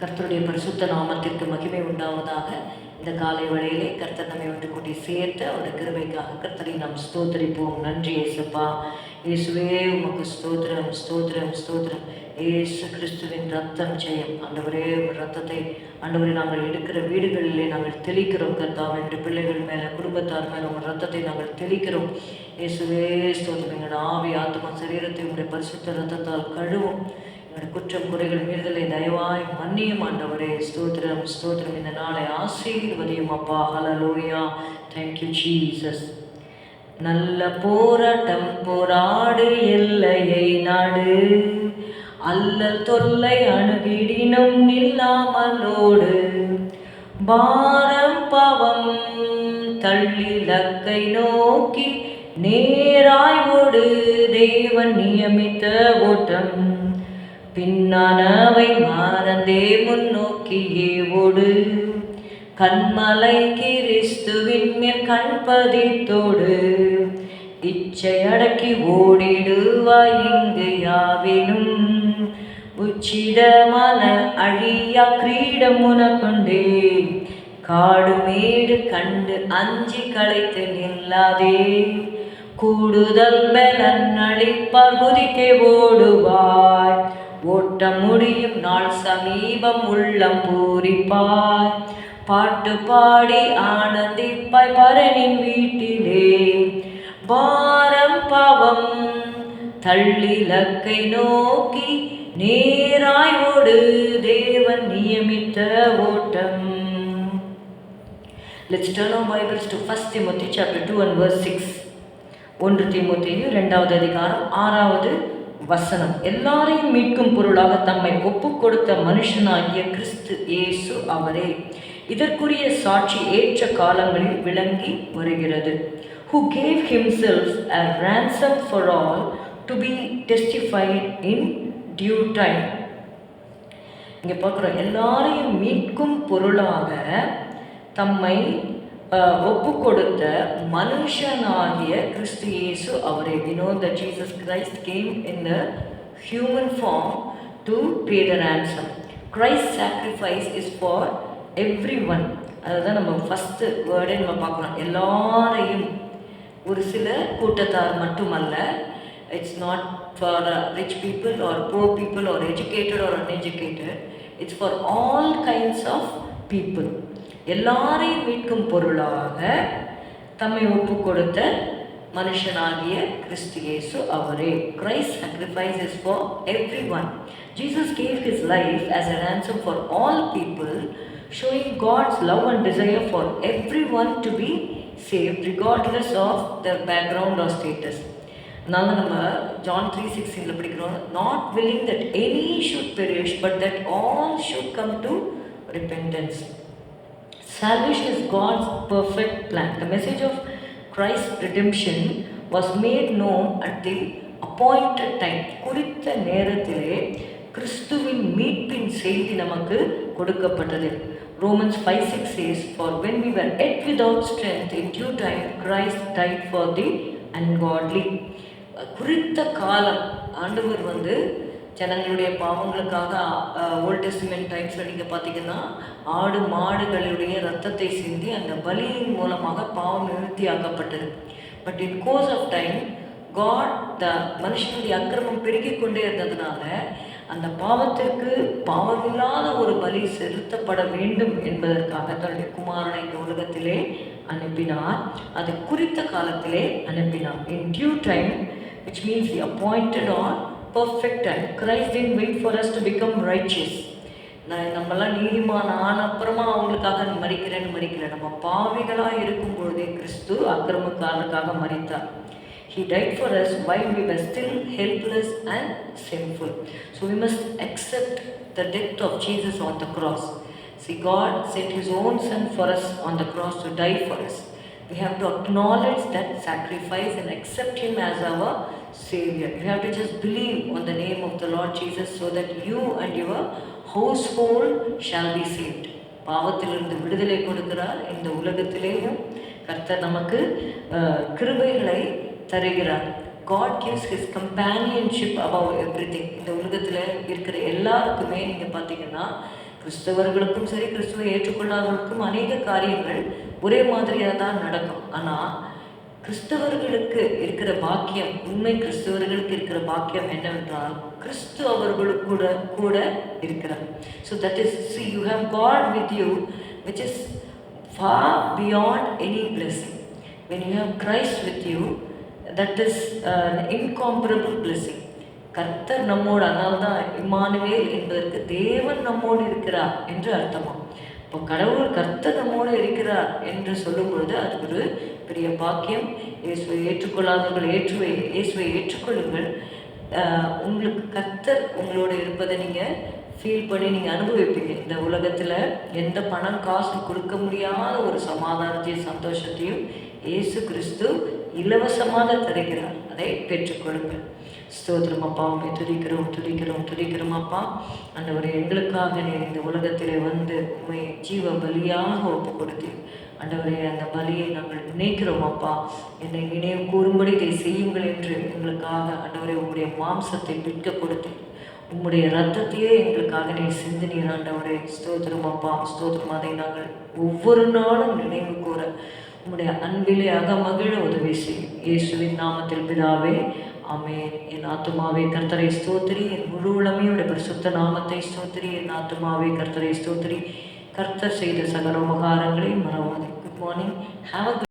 கர்த்தருடைய பரிசுத்த நாமத்திற்கு மகிமை உண்டாவதாக. இந்த காலை வேளையிலே கர்த்தர் நம்மை ஒன்று கூட்டி சேர்த்து அவருடைய கிருபைக்காக கர்த்தரை நாம் ஸ்தோத்தரிப்போம். நன்றி இயேசுப்பா. இயேசுவே உமக்கு ஸ்தோத்திரம், ஸ்தோத்திரம், ஸ்தோத்திரம். இயேசு கிறிஸ்துவின் ரத்தம் ஜெயம். ஆண்டவரே, ரத்தத்தை ஆண்டவரே நாங்கள் எடுக்கிற வீடுகளிலே நாங்கள் தெளிக்கிறோம். கர்த்தாவே, எங்கள் பிள்ளைகள் மேலே, குடும்பத்தார் மேலே உங்கள் ரத்தத்தை நாங்கள் தெளிக்கிறோம். இயேசுவே ஸ்தோத்திரம். எங்களோட ஆவி, ஆத்மா, சரீரத்தை உங்களுடைய பரிசுத்த ரத்தத்தால் கழுவும். எங்களுடைய குற்றம், குறைகள், மீறுதலை தயவாய் மன்னியும் ஆண்டவரே. ஸ்தோத்திரம், ஸ்தோத்திரம். இந்த நாளை ஆசீர்வதியும் அப்பா. ஹல்லேலூயா. Thank you Jesus. நல்ல போராட்டம் போராடு, எல்லையை நாடு, அல்லல் தொல்லை அணுகிடினும் நில்லாமலோடு, பாரம் பாவம் தள்ளி லக்கை நோக்கி நேராய் ஓடு, தேவன் நியமித்த ஓட்டம், பின்னானவை மறந்தே முன்னோக்கியே ஓடு, கண்மலை கிறிஸ்துவின் மேல் கண்பதித்தோடு, இச்சை அடக்கி ஓடிடுவாய் இங்கு யாவினும், உச்சிதமான அழியா கிரீடம் உனக்கொண்டே, காடு மேடு கண்டு அஞ்சி களைத்து நில்லாதே, கூடுதல் பலன் அளிப்பார் குதித்தே ஓடுவாய், ஓட்டம் முடியும் நாள் சமீபம் உள்ளம் பூரிப்பாய், பாட்டு பாடி ஆனந்திப்பாய் பரனின் வீட்டிலே, பாரம் பாவம் தள்ளி லக்கை நோக்கி நேராய் ஓடு, தேவன் நியமித்த ஓட்டம். Let's turn our Bibles to 1 Timothy chapter 2 and verse 6. 1 தீமோத்தேயு 2வது அதிகாரம் 6வது வசனம். எல்லாரையும் மீட்கும் பொருளாக தம்மை ஒப்புக் கொடுத்த மனுஷனாகிய கிறிஸ்து இயேசு அவரே. இதற்குரிய சாட்சி ஏற்ற காலங்களில் விளங்கி வருகிறது. Who gave himself a ransom for all to be testified in due time. இங்கே பார்க்குறோம், எல்லாரையும் மீட்கும் பொருளாக தம்மை ஒப்பு கொடுத்த மனுஷனாகிய கிறிஸ்து இயேசு அவரே. We know that Jesus Christ came in the human form to pay the ransom. Christ's sacrifice is for everyone. அதுதான் நம்ம ஃபஸ்ட்டு வேர்டே நம்ம பார்க்கலாம். எல்லாரையும், ஒரு சில கூட்டத்தார் மட்டுமல்ல. It's not for rich people or poor people or educated or uneducated. It's for all kinds of people. எல்லாரையும் மீட்கும் பொருளாக தம்மை ஒப்பு கொடுத்த மனுஷனாகிய கிறிஸ்து இயேசு அவரே. Christ's sacrifice is for everyone. Jesus gave his life as a ransom for all people, showing God's love and desire for everyone to be saved regardless of their background or status. அதனால நம்ம John 3:16 படிக்கிறோம், not willing that any should perish but that all should come to repentance. Salvation is God's perfect plan. The message of Christ's redemption was made known at the appointed time. குறித்த நேரத்திலே கிறிஸ்துவின் மீட்பின் செய்தி நமக்கு கொடுக்கப்பட்டது. Romans 5:6 says, for when we were yet without strength, in due time Christ died for the ungodly. குறித்த காலம் ஆண்டவர் ஜனங்களுடைய பாவங்களுக்காக ஓல்ட் டெஸ்டிமென்ட் டைம்ஸில் நீங்கள் பார்த்தீங்கன்னா ஆடு மாடுகளுடைய ரத்தத்தை சிந்தி அந்த பலியின் மூலமாக பாவம் நிவர்த்தியாக்கப்பட்டது. But in course of time God மனுஷனுடைய அக்கிரமம் பெருகிக் கொண்டே இருந்ததுனால அந்த பாவத்திற்கு பாவமில்லாத ஒரு பலி செலுத்தப்பட வேண்டும் என்பதற்காக தன்னுடைய குமாரனை இந்த உலகத்திலே அனுப்பினார். அது குறித்த காலத்திலே அனுப்பினார். In due time, which means the appointed or perfect time. Christ didn't wait for us to become righteous. நம்மளாம் நீதிமான ஆன அப்புறமா அவங்களுக்காக மறிக்கிறேன். நம்ம பாவிகளாக இருக்கும் பொழுதே கிறிஸ்து அக்கிரமக்காரனுக்காக மரித்தார். He died for us while we were still helpless and sinful. So we must accept the death of Jesus on the cross. See, God sent his own son for us on the cross to die for us. We have to acknowledge that sacrifice and accept him as our Savior. You have to just believe on the name of the Lord Jesus so that you and your household shall be saved. பாவத்திலிருந்து விடுதலை கொடுக்கிறார். இந்த உலகத்திலேயும் கர்த்தர் நமக்கு கிருபைகளை தருகிறார். God gives his companionship above everything. இந்த உலகத்தில் இருக்கிற எல்லாருக்குமே நீங்கள் பார்த்தீங்கன்னா கிறிஸ்தவர்களுக்கும் சரி, கிறிஸ்துவை ஏற்றுக்கொள்ளாதவர்களுக்கும் அநேக காரியங்கள் ஒரே மாதிரியாக தான் நடக்கும். ஆனால் கிறிஸ்தவர்களுக்கு இருக்கிற பாக்கியம், உண்மை கிறிஸ்தவர்களுக்கு இருக்கிற பாக்கியம் என்னவென்றால், கிறிஸ்து அவர்களுக்கு கூட கூட இருக்கிறார். So that is, see, you have God with you, which is far beyond any blessing. When you have Christ with you, that is an incomparable blessing. கர்த்தர் நம்மோடு, அதனால்தான் இம்மானுவேல் என்பதற்கு தேவன் நம்மோடு இருக்கிறார் என்று அர்த்தமா. இப்போ கடவுள் கர்த்தர் நம்மோடு இருக்கிறார் என்று சொல்லும் பொழுது அது ஒரு பெரிய பாக்கியம். இயேசுவை ஏற்றுக்கொள்ளாதவர்கள் இயேசுவை ஏற்றுக்கொள்ளுங்கள். உங்களுக்கு கர்த்தர் உங்களோட இருப்பதை நீங்கள் ஃபீல் பண்ணி நீங்கள் அனுபவிப்பீங்க. இந்த உலகத்தில் எந்த பணம் காசு கொடுக்க முடியாத ஒரு சமாதானத்தையும் சந்தோஷத்தையும் இயேசு கிறிஸ்து இலவசமாக தருகிறார். அதை பெற்றுக்கொள்ளுங்கள். ஸ்தோத்திரம் அப்பா, உண்மை துதிக்கிறோம் அப்பா. ஆண்டவரே, எங்களுக்காக நீர் இந்த உலகத்திலே வந்து உண்மை ஜீவ பலியாக ஒப்பு கொடுத்தீர். ஆண்டவரே, அந்த பலியை நாங்கள் நினைக்கிறோம் அப்பா. என்னை நினைவு கூறும்படி இதை செய்யுங்கள் என்று எங்களுக்காக ஆண்டவரே உங்களுடைய மாம்சத்தை விற்க கொடுத்தீர். உம்முடைய ரத்தத்தையே எங்களுக்காக நீ சிந்தினீர் ஆண்டவரே. ஸ்தோத்திரம் அப்பா, ஸ்தோத்திரம். அதை நாங்கள் ஒவ்வொரு நாளும் நினைவு கூற உம்முடைய அன்பிலே அகமகிழ உதவி செய்யும். இயேசுவின் நாமத்தில் பிதாவே, ஆமென். என் ஆத்துமாவே கர்த்தரை ஸ்தோத்திரி, என் முழு உளமையோட பரிசுத்த நாமத்தை ஸ்தோத்திரி. என் ஆத்துமாவே கர்த்தரை ஸ்தோத்திரி, கர்த்தர் செய்த சகல உபகாரங்களை மறவாதே. Good morning. Have a